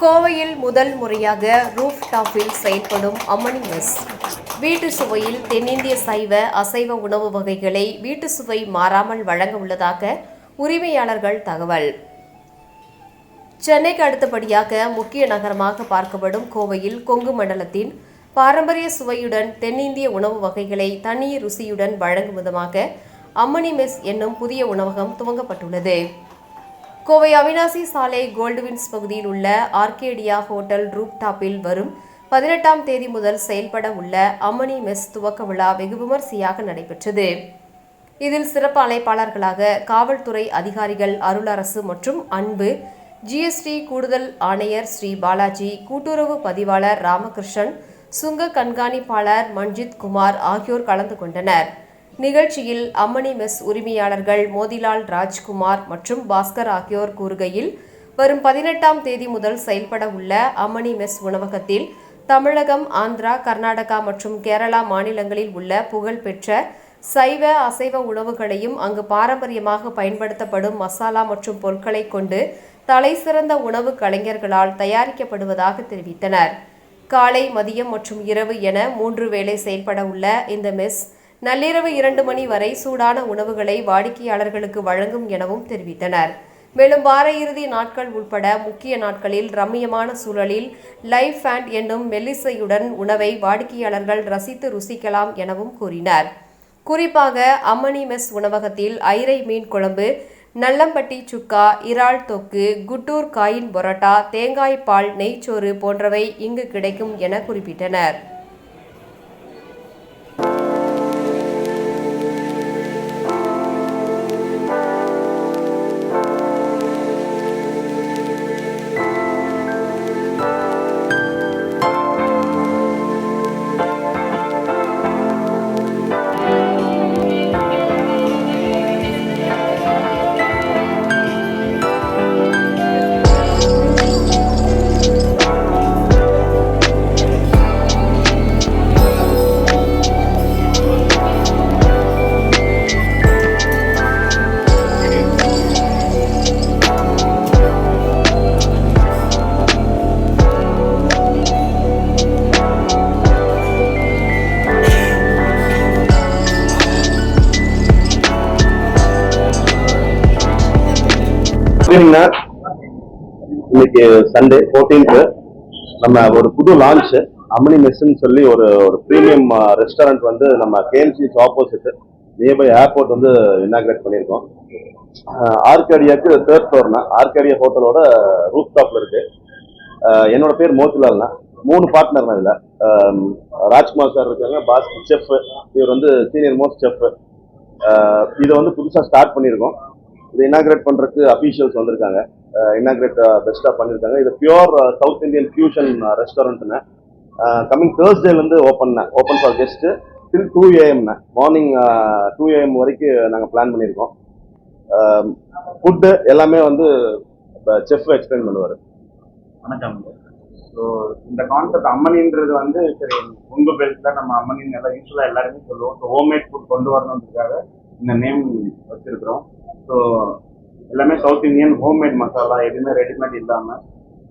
கோவையில் முதல் முறையாக ரூஃப் டாப்பில் செயல்படும் அம்மணி மெஸ். வீட்டு சுவையில் தென்னிந்திய சைவ அசைவ உணவு வகைகளை வீட்டு சுவை மாறாமல் வழங்க உள்ளதாக உரிமையாளர்கள் தகவல். சென்னைக்கு அடுத்தபடியாக முக்கிய நகரமாக பார்க்கப்படும் கோவையில் கொங்கு மண்டலத்தின் பாரம்பரிய சுவையுடன் தென்னிந்திய உணவு வகைகளை தனி ருசியுடன் வழங்கும் விதமாக அம்மணி மெஸ் என்னும் புதிய உணவகம் துவங்கப்பட்டுள்ளது. கோவை அவினாசி சாலை கோல்டுவின்ஸ் பகுதியில் உள்ள ஆர்கேடியா ஹோட்டல் ரூப் டாப்பில் வரும் 18ஆம் தேதி முதல் செயல்பட உள்ள அம்மணி மெஸ் துவக்க விழா வெகு விமரிசையாக நடைபெற்றது. இதில் சிறப்பு அழைப்பாளர்களாக காவல்துறை அதிகாரிகள் அருளரசு மற்றும் அன்பு, ஜிஎஸ்டி கூடுதல் ஆணையர் ஸ்ரீ பாலாஜி, கூட்டுறவு பதிவாளர் ராமகிருஷ்ணன், சுங்க கண்காணிப்பாளர் மஞ்சித் குமார் ஆகியோர் கலந்து கொண்டனர். நிகழ்ச்சியில் அம்மணி மெஸ் உரிமையாளர்கள் மோதிலால் ராஜ்குமார் மற்றும் பாஸ்கர் ஆகியோர் கூறுகையில், வரும் 18ஆம் தேதி முதல் செயல்பட உள்ள அம்மணி மெஸ் உணவகத்தில் தமிழகம், ஆந்திரா, கர்நாடகா மற்றும் கேரளா மாநிலங்களில் உள்ள புகழ்பெற்ற சைவ அசைவ உணவுகளையும் அங்கு பாரம்பரியமாக பயன்படுத்தப்படும் மசாலா மற்றும் பொருட்களை கொண்டு தலைசிறந்த உணவு கலைஞர்களால் தயாரிக்கப்படுவதாக தெரிவித்தனர். காலை, மதியம் மற்றும் இரவு என 3 வேளை செயல்பட உள்ள இந்த மெஸ் நள்ளிரவு 2 மணி வரை சூடான உணவுகளை வாடிக்கையாளர்களுக்கு வழங்கும் எனவும் தெரிவித்தனர். மேலும் வார இறுதி நாட்கள் உட்பட முக்கிய நாட்களில் ரம்மியமான சூழலில் லைவ் ஃபேண்ட் என்னும் மெல்லிசையுடன் உணவை வாடிக்கையாளர்கள் ரசித்து ருசிக்கலாம் எனவும் கூறினர். குறிப்பாக அம்மணி மெஸ் உணவகத்தில் ஐரை மீன் குழம்பு, நல்லம்பட்டி சுக்கா, இறால் தொக்கு, குட்டூர் காயின் பரோட்டா, தேங்காய் பால் நெய்ச்சோறு போன்றவை இங்கு கிடைக்கும் என குறிப்பிட்டனர். இன்னைக்கு சண்டே 14th நம்ம ஒரு புது லான்ச் அம்மணி மெஸ்ன்னு சொல்லி ஒரு பிரீமியம் ரெஸ்டாரண்ட் வந்து நம்ம கேஎம்சி ஆப்போசிட் நியர்பை ஏர்போர்ட் வந்து இனாகிரேட் பண்ணியிருக்கோம். ஆர்கேடியாக்கு 3rd ஃப்ளோர்னா ஆர்கேடியா ஹோட்டலோட ரூப் டாப்ல இருக்கு. என்னோட பேர் மோதிலால்னா, 3 பார்ட்னர் இதுல. ராஜ்குமார் சார் இருக்காங்க, பாஸ் செஃப், இவர் வந்து சீனியர் மோஸ்ட் செஃப். இதை வந்து புதுசாக ஸ்டார்ட் பண்ணியிருக்கோம். இதை இனாகிரேட் பண்றதுக்கு அபிஷியல்ஸ் வந்திருக்காங்க. இனாகிரேட் பெஸ்டா பண்ணிருக்காங்க. இது பியூர் சவுத் இந்தியன் ஃபியூஷன் ரெஸ்டாரண்ட்னு கம்மிங் தேர்ஸ்டேலேருந்து open for guest till 2 AM morning 2 AM வரைக்கும் நாங்கள் பிளான் பண்ணியிருக்கோம். ஃபுட்டு எல்லாமே வந்து செஃப் எக்ஸ்பிளைன் பண்ணுவார். வணக்கம். ஸோ இந்த கான்செப்ட் அம்மனின்றது வந்து சரி உங்க பேருக்கு நம்ம அம்மனின்னு எல்லாம் யூஸ்வலாக எல்லாருமே சொல்லுவோம். ஸோ ஹோம்மேட் ஃபுட் கொண்டு வரணுன்றதுக்காக இந்த நேம் வச்சிருக்கிறோம். ஸோ எல்லாமே சவுத் இந்தியன் ஹோம்மேட் மசாலா, எதுவுமே ரெடிமேட் இல்லாமல்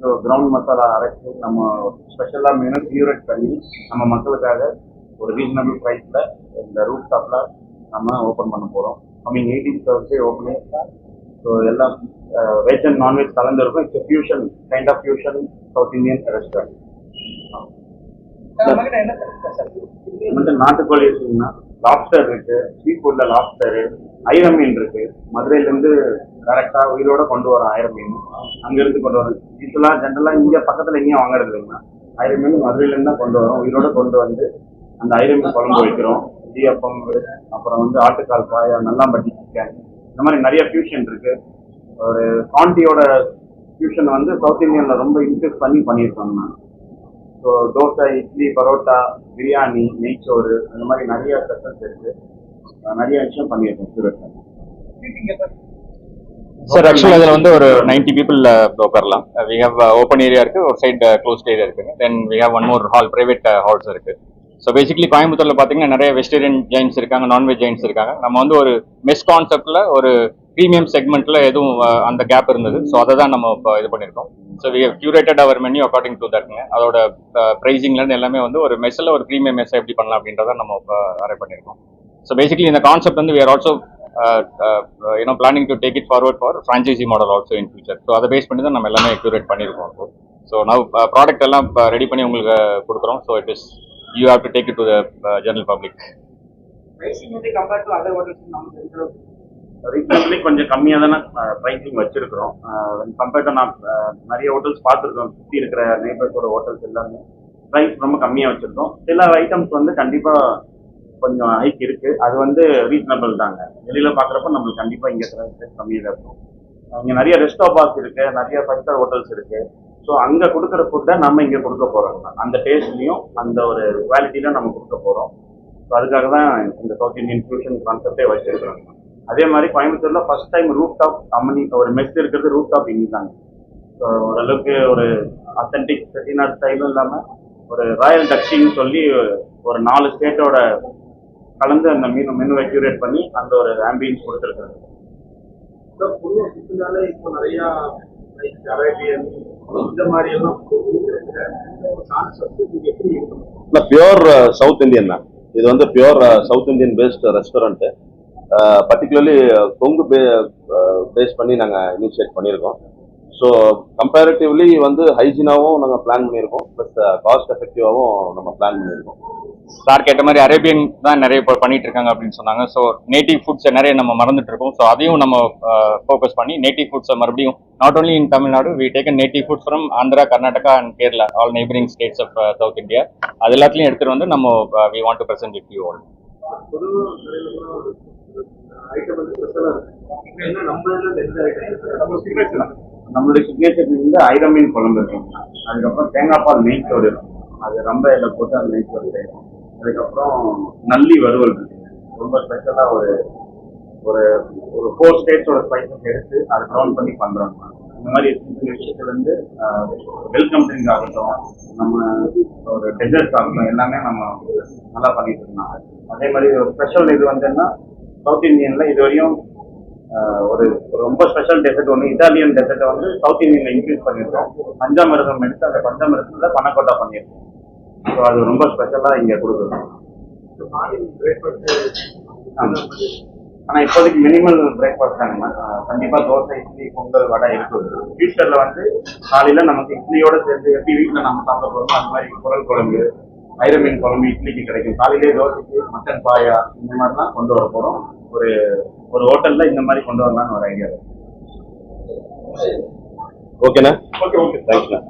ஸோ கிரவுண்ட் மசாலா அரைச்சி நம்ம ஸ்பெஷலாக மெனு பியூரேட் பண்ணி நம்ம மக்களுக்காக ஒரு ரீசனபிள் ப்ரைஸில் இந்த ரூப் டாப்பில் நம்ம ஓப்பன் பண்ண போகிறோம். Coming 18th Thursday opening. So எல்லாம் வெஜ் அண்ட் நான்வெஜ் கலந்துருக்கும். It's fusion kind of fusion south Indian restaurant. நாட்டுக்கோழி இருக்குங்கன்னா லாப்ஸ்டர் இருக்கு, சீ ஃபுட்ல லாப்ஸ்டரு, ஐர மீன் இருக்கு. மதுரையிலேருந்து கரெக்டா உயிரோட கொண்டு வரோம் ஐர மீன். அங்கிருந்து கொண்டு வரோம். யூஸ்வலா ஜென்ரலா இங்க பக்கத்துல எங்கேயும் வாங்குறது இல்லைங்கன்னா ஐர மீன் மதுரையிலேருந்து தான் கொண்டு வரோம். உயிரோட கொண்டு வந்து அந்த ஐர மீன் குழம்பு வைக்கிறோம். இடியப்பம், அப்புறம் வந்து ஆட்டுக்கால் பாயா, நல்லாம்பட்டி சிக்கன், இந்த மாதிரி நிறைய ஃபியூஷன் இருக்கு. ஒரு காண்டியோட ஃபியூஷன் வந்து சவுத் இந்தியன்ல ரொம்ப இன்க்ரீஸ் பண்ணியிருக்கோம் நான். ஸோ தோசை, இட்லி, பரோட்டா, பிரியாணி, நெய்ச்சோறு, அந்த மாதிரி நிறைய ஸ்பெஷல்ஸ் இருக்கு. நிறைய விஷயம் பண்ணியிருக்கோம். சார் ஆக்சுவலாக இதில் வந்து ஒரு 90 people உட்காரலாம். வி ஹவ் ஓப்பன் ஏரியா இருக்குது, ஒரு சைடு க்ளோஸ்ட் ஏரியா இருக்குது. Then we have 1 more hall, private halls இருக்குது. ஸோ பேசிக்கலி கோயம்புத்தூரில் பார்த்தீங்கன்னா நிறைய வெஜிடேரியன் ஜெயின்ஸ் இருக்காங்க, நான்வெஜ் ஜெயின்ஸ் இருக்காங்க. நம்ம வந்து ஒரு மெஸ் கான்செப்டில் ஒரு ப்ரீமியம் செக்மெண்ட்டில் எதுவும் அந்த கேப் இருந்தது. ஸோ அதை தான் நம்ம இப்போ இது பண்ணியிருக்கோம். So we have curated our menu according to தட்ங்க. அதோட ப்ரைஸிங்லேருந்து எல்லாமே வந்து ஒரு மெஸ்ஸில் ஒரு ப்ரீமியம் மெஸ்ஸை எப்படி பண்ணலாம் அப்படின்றத நம்ம அரேஞ்ச் பண்ணியிருக்கோம். ஸோ பேசிக்கலி இந்த கான்செப்ட் வந்து we are also planning to take it forward for franchisee model also in future. So அதை பேஸ் பண்ணி தான் நம்ம எல்லாமே கியூரேட் பண்ணியிருக்கோம். ஸோ நவ் ப்ராடக்ட் எல்லாம் ரெடி பண்ணி உங்களுக்கு கொடுக்குறோம். So it is you have to take it to the general public. Reasonably கொஞ்சம் கம்மியாக தானே ப்ரைஸிங் வச்சிருக்கிறோம். கம்பேர்ட் டு நான் நிறைய ஹோட்டல்ஸ் பார்த்துருக்கோம், சுற்றி இருக்கிற நெய்பர்ஸோட ஹோட்டல்ஸ் எல்லாமே ப்ரைஸ் ரொம்ப கம்மியாக வச்சிருக்கோம். சில ஐட்டம்ஸ் வந்து கண்டிப்பாக கொஞ்சம் ஹைக் இருக்கு, அது வந்து ரீசனபிள் தாங்க. வெளியில பார்க்குறப்ப நம்மளுக்கு கண்டிப்பாக இங்கே ப்ரைஸ் கம்மியாக தான் இருக்கும். இங்கே நிறைய ரெஸ்டாபாஸ் இருக்கு, நிறைய 5 ஸ்டார் ஹோட்டல்ஸ் இருக்கு. ஸோ அங்கே கொடுக்குற ஃபுட்டை நம்ம இங்கே கொடுக்க போறோம். அந்த டேஸ்ட்லையும் அந்த ஒரு குவாலிட்டியிலும் நம்ம கொடுக்க போறோம். ஸோ அதுக்காக தான் இந்த சவுத் இந்தியன் ஃபியூஷன் கான்செப்டே வச்சிருக்கிறோம். அதே மாதிரி கோயம்புத்தூர்ல ஃபர்ஸ்ட் டைம் ரூப் டாப் அம்மனி ஒரு மெஸ் இருக்கிறது ரூப் டாப் இன்னிதாங்க. ஸோ ஓரளவுக்கு ஒரு அத்தன்டிக் செட்டிநாடு ஸ்டைலும் இல்லாமல் ஒரு ராயல் டச்சின்னு சொல்லி ஒரு 4 ஸ்டேட்டோட கலந்து அந்த மெனுவை கியூரேட் பண்ணி அந்த ஒரு ஆம்பியன்ஸ் கொடுத்துருக்காங்க. இப்போ நிறைய அரேபியன் இந்த மாதிரி எல்லாம் பியூர் சவுத் இந்தியன் தான். இது வந்து pure South Indian based restaurant. Particularly Kongu base பண்ணி நாங்கள் இனிஷியேட் பண்ணியிருக்கோம். ஸோ கம்பேரிட்டிவ்லி வந்து ஹைஜீனாகவும் நாங்கள் பிளான் பண்ணியிருக்கோம், ப்ளஸ் காஸ்ட் எஃபெக்டிவாகவும் நம்ம பிளான் பண்ணியிருக்கோம். சார் கேட்ட மாதிரி அரேபியன் தான் நிறைய இப்போ பண்ணிட்டு இருக்காங்க அப்படின்னு சொன்னாங்க. ஸோ நேட்டிவ் ஃபுட்ஸை நிறைய நம்ம மறந்துட்டு இருக்கோம். ஸோ அதையும் நம்ம ஃபோக்கஸ் பண்ணி நேட்டிவ் ஃபுட்ஸை மறுபடியும் not only in Tamil Nadu, we taken native foods from Andhra, Karnataka and Kerala, all neighbouring states of South India. அது எல்லாத்துலையும் எடுத்துகிட்டு வந்து நம்ம we want to present with you all. நம்மளுடைய சிக்னேச்சர் வந்து ஐர மீன் குழம்பு இருக்குங்க. அதுக்கப்புறம் தேங்காய் பால் நெய் சோறு இருக்கும், அது ரொம்ப இதில் போட்டு அந்த நெய் சோறு செய்யணும். அதுக்கப்புறம் நல்லி வறுவல் இருக்குங்க, ரொம்ப ஸ்பெஷலாக ஒரு ஒரு ஒரு 4 ஸ்டேட்ஸோட ஸ்பைசஸ் எடுத்து அதை க்ரௌண்ட் பண்ணி பண்ணுறோம். இந்த மாதிரி விஷயத்துல இருந்து வெல்கம் ட்ரிங்க் ஆகட்டும், நம்ம ஒரு டெசர்ட்ஸ் ஆகட்டும், எல்லாமே நம்ம நல்லா பண்ணிட்டு இருந்தாங்க. அதே மாதிரி ஒரு ஸ்பெஷல் இது வந்துன்னா சவுத் இந்தியன்ல இது வரையும் ஒரு ரொம்ப ஸ்பெஷல் டெசர்ட் ஒன்று இட்டாலியன் டெசர்ட்டை வந்து சவுத் இந்தியன்ல இன்க்ரீஸ் பண்ணியிருக்கோம். பஞ்சாமிரதம் எடுத்து அந்த பஞ்சாமிரதத்துல பனக்கோட்டா பண்ணியிருக்கோம். ஸோ அது ரொம்ப ஸ்பெஷலாக இங்கே கொடுக்குறோம். ஆனால் இப்போதைக்கு மினிமல் பிரேக்ஃபாஸ்ட் தாங்க. கண்டிப்பாக தோசை, இட்லி, பொங்கல், வடை இருக்குது. ஃபியூச்சர்ல வந்து காலையில நமக்கு இட்லியோட சேர்ந்து எப்படி வீட்டில் நம்ம சாப்பிட போகிறோமோ அந்த மாதிரி குரல் குழம்பு, ஐர மீன் குழம்பு இட்லிக்கு கிடைக்கும். காலையிலேயே தோசைக்கு மட்டன் பாயா இந்த மாதிரிலாம் கொண்டு வர போகிறோம். ஒரு ஹோட்டல்ல இந்த மாதிரி கொண்டு வரலாம்னு ஒரு ஐடியா. ஓகேண்ணா? ஓகே, தேங்க்ஸ்ண்ணா.